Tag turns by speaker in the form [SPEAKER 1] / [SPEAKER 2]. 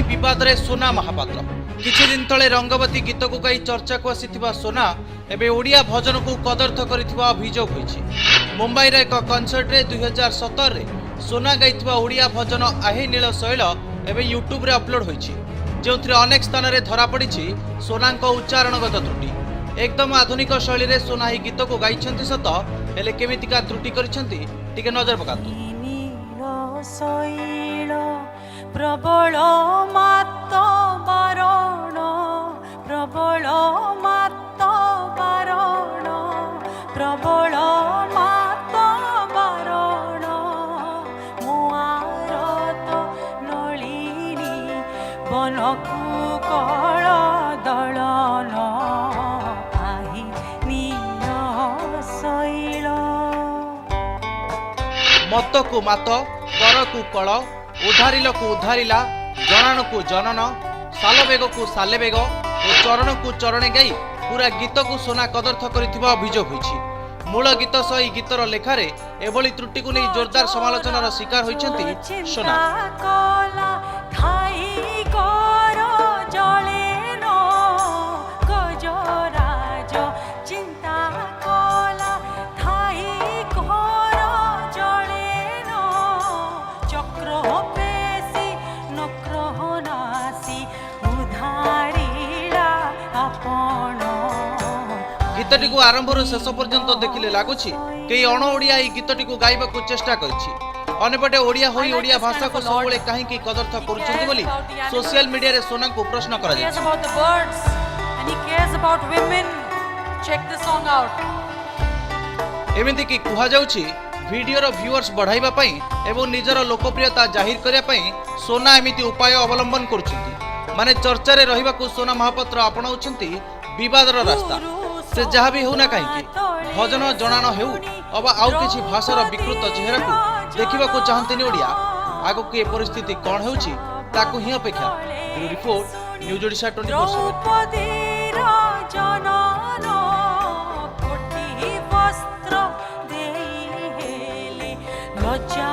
[SPEAKER 1] विवाद रे सोना महापात्र किछि दिन तले रंगवती गीत को गाई चर्चा को आसीथिबा सोना एबे ओडिया भजन को कदर्थ करिथिबा अभियोग होइछि। मुंबई रे एक कनसर्ट रे 2017 रे सोना गाइथिबा ओडिया भजन आहे नील शैल एबे यूट्यूब रे अपलोड होइछि, जोंथरे अनेक स्थान रे धरा पड़िछि सोनांक उच्चारणगत त्रुटि। एकदम आधुनिक शैली रे सोना ही गीत को गाइछन्ति सत हेले केमितिका त्रुटि करिछन्ति टिके नजर पकातु।
[SPEAKER 2] प्रबल मात बारण प्रबल मात बारण प्रबल मात बारण मुआरत नलिनी बनकु कळ दलन आही नील शैल।
[SPEAKER 1] मत को मत कर को कल उधारिल को उधारिला जनान को जनन सालबेग को सालेबेग और चरण को चरणे गाई पूरा गीत को सोना कदर्थ करिथिबा अभियोग होइछि। मूल गीत सही गीतर लेखारे एभली त्रुटि को नहीं जोरदार समालोचनार शिकार होइछन्ति सोना। गीतटी को आरंभ शेष पर्यंत देखिले लगुच कई अण ओडिया गीतटी को गाइबा को चेष्टा करिछि। अनेपटे ओडिया होई ओडिया भाषा को सबले काहे की कदर्थ करूछन्ति बोली सोशल मीडिया रे सोना को प्रश्न करा जाय। एमिति की कुहा जाउछि वीडियोर व्यूअर्स बढ़ाइबा पई एवं निजर लोकप्रियता जाहिर करिया पई सोना एमिति उपाय अवलंबन करूछन्ति। माने चर्चा रे रहिबा को सोना महापात्र अपनाउछन्ति विवादर रास्ता। से जहाँ भी होना कहीं भजन जनान हेउ अबा आउ किछि भाषार विकृत चेहरा को देखिबा को चाहंतिनि ओडिया। आगो को ए परिस्थिति कोन हेउछि ताकू ही अपेक्षा। Bureau report news Odisha 24/7।